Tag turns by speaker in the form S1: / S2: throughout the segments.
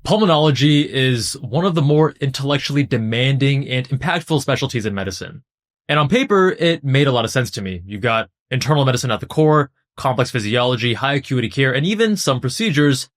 S1: Pulmonology is one of the more intellectually demanding and impactful specialties in medicine. And on paper, it made a lot of sense to me. You got internal medicine at the core, complex physiology, high acuity care, and even some procedures.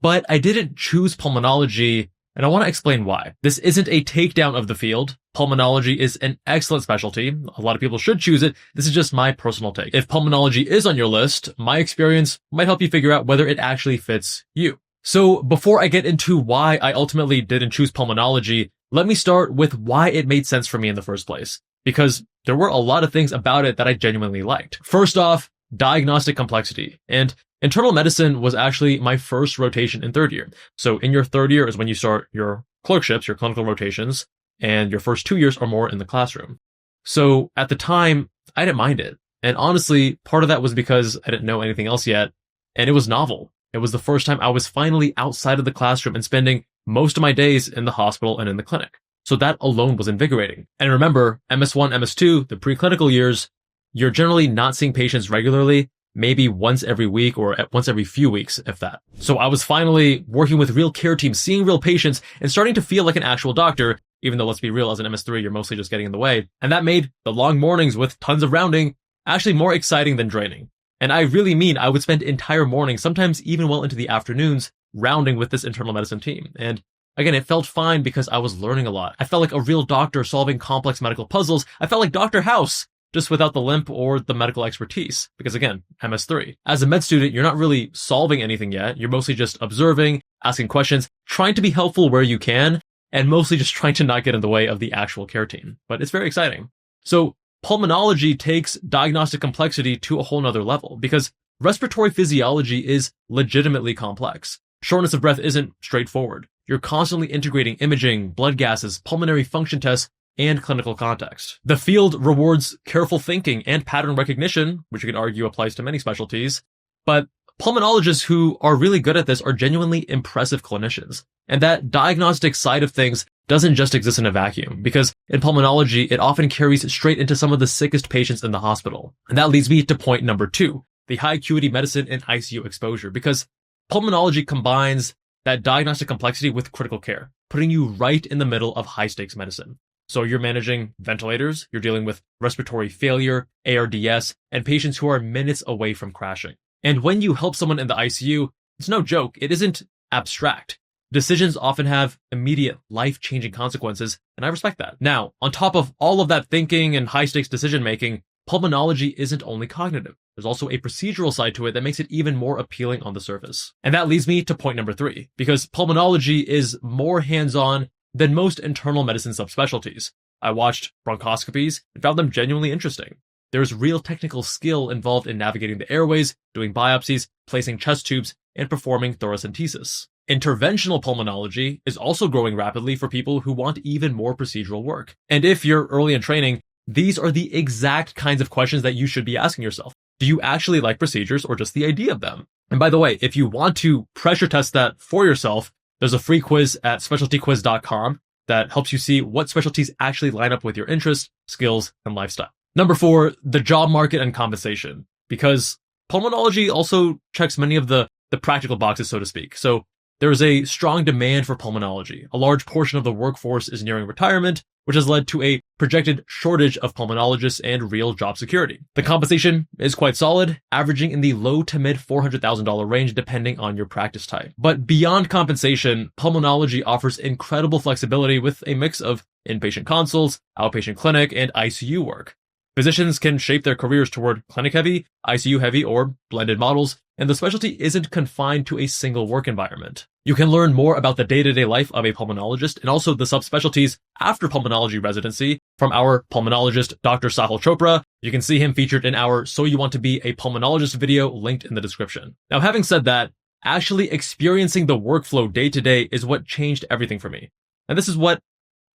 S1: But I didn't choose pulmonology, and I want to explain why. This isn't a takedown of the field. Pulmonology is an excellent specialty. A lot of people should choose it. This is just my personal take. If pulmonology is on your list, my experience might help you figure out whether it actually fits you. So before I get into why I ultimately didn't choose pulmonology, let me start with why it made sense for me in the first place. Because there were a lot of things about it that I genuinely liked. First off, diagnostic complexity. And internal medicine was actually my first rotation in third year. So in your third year is when you start your clerkships, your clinical rotations, and your first 2 years are more in the classroom. So at the time, I didn't mind it. And honestly, part of that was because I didn't know anything else yet, and it was novel. It was the first time I was finally outside of the classroom and spending most of my days in the hospital and in the clinic. So that alone was invigorating. And remember, MS1, MS2, the preclinical years, you're generally not seeing patients regularly, maybe once every week or once every few weeks, if that. So I was finally working with real care teams, seeing real patients, and starting to feel like an actual doctor, even though, let's be real, as an MS3, you're mostly just getting in the way. And that made the long mornings with tons of rounding actually more exciting than draining. And I really mean I would spend entire mornings, sometimes even well into the afternoons, rounding with this internal medicine team. And again, it felt fine because I was learning a lot. I felt like a real doctor solving complex medical puzzles. I felt like Dr. House, just without the limp or the medical expertise. Because again, MS3. As a med student, you're not really solving anything yet. You're mostly just observing, asking questions, trying to be helpful where you can, and mostly just trying to not get in the way of the actual care team. But it's very exciting. So pulmonology takes diagnostic complexity to a whole nother level because respiratory physiology is legitimately complex. Shortness of breath isn't straightforward. You're constantly integrating imaging, blood gases, pulmonary function tests, and clinical context. The field rewards careful thinking and pattern recognition, which you can argue applies to many specialties, but pulmonologists who are really good at this are genuinely impressive clinicians. And that diagnostic side of things doesn't just exist in a vacuum, because in pulmonology, it often carries straight into some of the sickest patients in the hospital. And that leads me to point number 2, the high acuity medicine and ICU exposure, because pulmonology combines that diagnostic complexity with critical care, putting you right in the middle of high stakes medicine. So you're managing ventilators, you're dealing with respiratory failure, ARDS, and patients who are minutes away from crashing. And when you help someone in the ICU, it's no joke, it isn't abstract. Decisions often have immediate life-changing consequences, and I respect that. Now, on top of all of that thinking and high-stakes decision-making, pulmonology isn't only cognitive. There's also a procedural side to it that makes it even more appealing on the surface. And that leads me to point number 3, because pulmonology is more hands-on than most internal medicine subspecialties. I watched bronchoscopies and found them genuinely interesting. There's real technical skill involved in navigating the airways, doing biopsies, placing chest tubes, and performing thoracentesis. Interventional pulmonology is also growing rapidly for people who want even more procedural work. And if you're early in training, these are the exact kinds of questions that you should be asking yourself. Do you actually like procedures or just the idea of them? And by the way, if you want to pressure test that for yourself, there's a free quiz at specialtyquiz.com that helps you see what specialties actually line up with your interests, skills, and lifestyle. Number 4, the job market and compensation, because pulmonology also checks many of the practical boxes, so to speak. So there is a strong demand for pulmonology. A large portion of the workforce is nearing retirement, which has led to a projected shortage of pulmonologists and real job security. The compensation is quite solid, averaging in the low to mid $400,000 range depending on your practice type. But beyond compensation, pulmonology offers incredible flexibility with a mix of inpatient consults, outpatient clinic, and ICU work. Physicians can shape their careers toward clinic-heavy, ICU-heavy, or blended models, and the specialty isn't confined to a single work environment. You can learn more about the day-to-day life of a pulmonologist and also the subspecialties after pulmonology residency from our pulmonologist, Dr. Sahil Chopra. You can see him featured in our So You Want to Be a Pulmonologist video linked in the description. Now, having said that, actually experiencing the workflow day-to-day is what changed everything for me. And this is what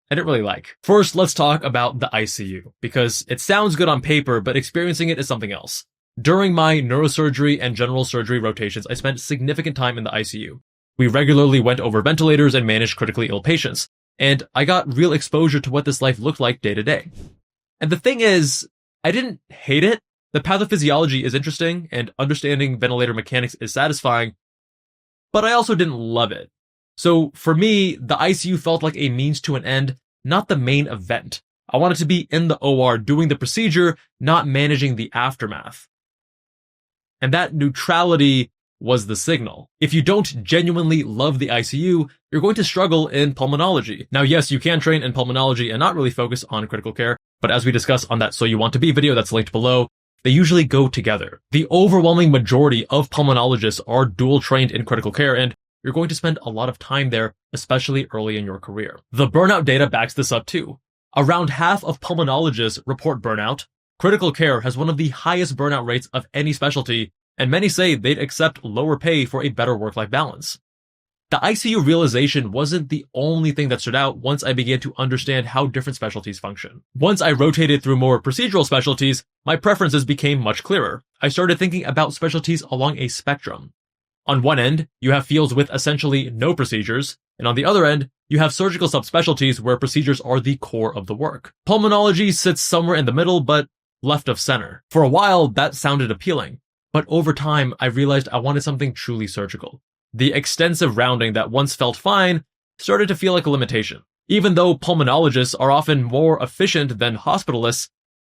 S1: I didn't really like. First, let's talk about the ICU, because it sounds good on paper, but experiencing it is something else. During my neurosurgery and general surgery rotations, I spent significant time in the ICU. We regularly went over ventilators and managed critically ill patients, and I got real exposure to what this life looked like day to day. And the thing is, I didn't hate it. The pathophysiology is interesting, and understanding ventilator mechanics is satisfying, but I also didn't love it. So for me, the ICU felt like a means to an end, not the main event. I wanted to be in the OR doing the procedure, not managing the aftermath. And that neutrality was the signal. If you don't genuinely love the ICU, you're going to struggle in pulmonology. Now, yes, you can train in pulmonology and not really focus on critical care, but as we discuss on that So You Want to Be video that's linked below, they usually go together. The overwhelming majority of pulmonologists are dual trained in critical care, and you're going to spend a lot of time there, especially early in your career. The burnout data backs this up too. Around half of pulmonologists report burnout. Critical care has one of the highest burnout rates of any specialty, and many say they'd accept lower pay for a better work-life balance. The ICU realization wasn't the only thing that stood out once I began to understand how different specialties function. Once I rotated through more procedural specialties, my preferences became much clearer. I started thinking about specialties along a spectrum. On one end, you have fields with essentially no procedures, and on the other end, you have surgical subspecialties where procedures are the core of the work. Pulmonology sits somewhere in the middle, but left of center. For a while, that sounded appealing, but over time, I realized I wanted something truly surgical. The extensive rounding that once felt fine started to feel like a limitation. Even though pulmonologists are often more efficient than hospitalists,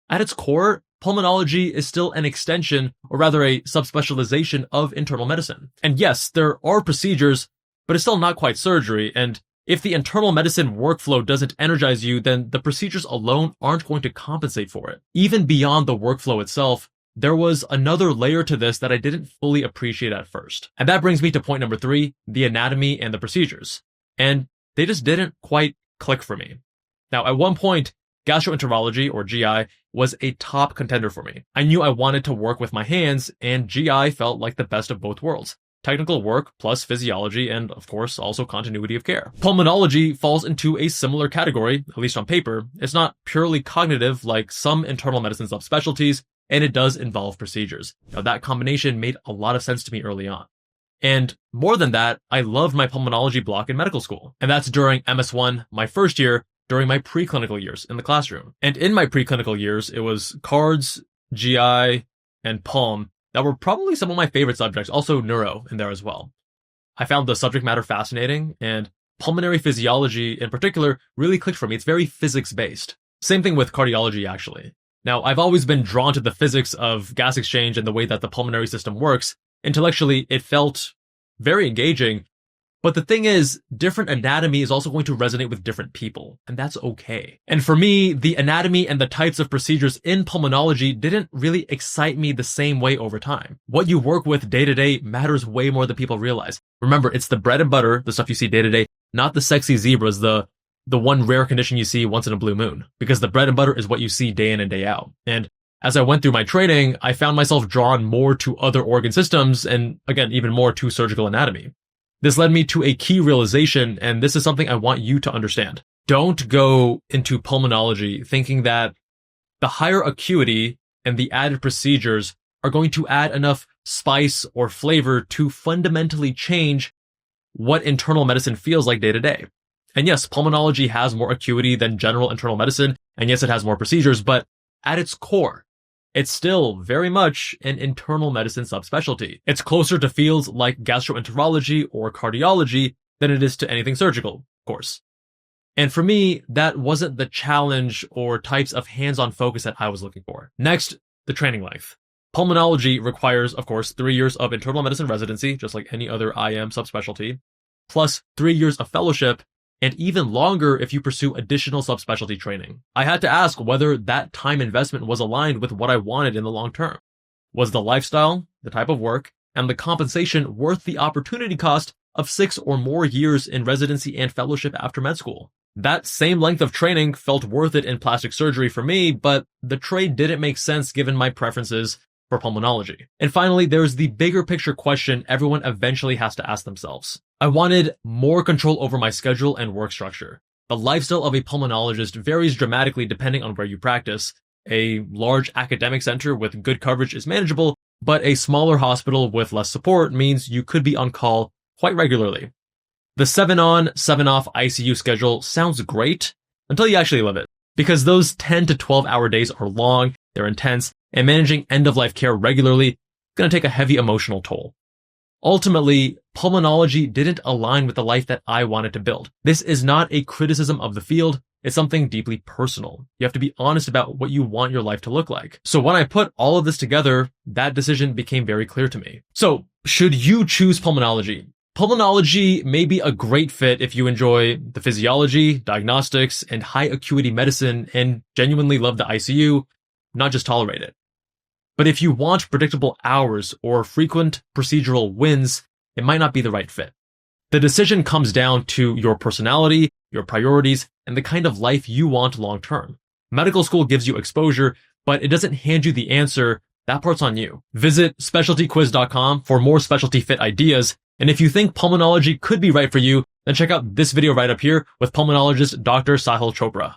S1: at its core, pulmonology is still an extension, or rather a subspecialization of internal medicine. And yes, there are procedures, but it's still not quite surgery, and if the internal medicine workflow doesn't energize you, then the procedures alone aren't going to compensate for it. Even beyond the workflow itself, there was another layer to this that I didn't fully appreciate at first. And that brings me to point number 3, the anatomy and the procedures. And they just didn't quite click for me. Now, at one point, gastroenterology, or GI, was a top contender for me. I knew I wanted to work with my hands, and GI felt like the best of both worlds. Technical work plus physiology and, of course, also continuity of care. Pulmonology falls into a similar category, at least on paper. It's not purely cognitive like some internal medicine subspecialties, and it does involve procedures. Now, that combination made a lot of sense to me early on. And more than that, I loved my pulmonology block in medical school. And that's during MS1, my first year, during my preclinical years in the classroom. And in my preclinical years, it was cards, GI, and pulm that were probably some of my favorite subjects, also neuro in there as well. I found the subject matter fascinating, and pulmonary physiology in particular really clicked for me. It's very physics-based. Same thing with cardiology, actually. Now, I've always been drawn to the physics of gas exchange and the way that the pulmonary system works. Intellectually, it felt very engaging. But the thing is, different anatomy is also going to resonate with different people, and that's okay. And for me, the anatomy and the types of procedures in pulmonology didn't really excite me the same way over time. What you work with day to day matters way more than people realize. Remember, it's the bread and butter, the stuff you see day to day, not the sexy zebras, the one rare condition you see once in a blue moon, because the bread and butter is what you see day in and day out. And as I went through my training, I found myself drawn more to other organ systems and, again, even more to surgical anatomy. This led me to a key realization, and this is something I want you to understand. Don't go into pulmonology thinking that the higher acuity and the added procedures are going to add enough spice or flavor to fundamentally change what internal medicine feels like day to day. And yes, pulmonology has more acuity than general internal medicine, and yes, it has more procedures, but at its core, it's still very much an internal medicine subspecialty. It's closer to fields like gastroenterology or cardiology than it is to anything surgical, of course. And for me, that wasn't the challenge or types of hands-on focus that I was looking for. Next, the training length. Pulmonology requires, of course, 3 years of internal medicine residency, just like any other IM subspecialty, plus 3 years of fellowship, and even longer if you pursue additional subspecialty training. I had to ask whether that time investment was aligned with what I wanted in the long term. Was the lifestyle, the type of work, and the compensation worth the opportunity cost of 6 or more years in residency and fellowship after med school? That same length of training felt worth it in plastic surgery for me, but the trade didn't make sense given my preferences for pulmonology. And finally, there's the bigger picture question everyone eventually has to ask themselves. I wanted more control over my schedule and work structure. The lifestyle of a pulmonologist varies dramatically depending on where you practice. A large academic center with good coverage is manageable, but a smaller hospital with less support means you could be on call quite regularly. The 7-on, 7-off ICU schedule sounds great until you actually live it, because those 10 to 12-hour days are long, they're intense, and managing end-of-life care regularly is going to take a heavy emotional toll. Ultimately, pulmonology didn't align with the life that I wanted to build. This is not a criticism of the field. It's something deeply personal. You have to be honest about what you want your life to look like. So when I put all of this together, that decision became very clear to me. So should you choose pulmonology? Pulmonology may be a great fit if you enjoy the physiology, diagnostics, and high acuity medicine and genuinely love the ICU, not just tolerate it. But if you want predictable hours or frequent procedural wins, it might not be the right fit. The decision comes down to your personality, your priorities, and the kind of life you want long term. Medical school gives you exposure, but it doesn't hand you the answer. That part's on you. Visit specialtyquiz.com for more specialty fit ideas. And if you think pulmonology could be right for you, then check out this video right up here with pulmonologist Dr. Sahil Chopra.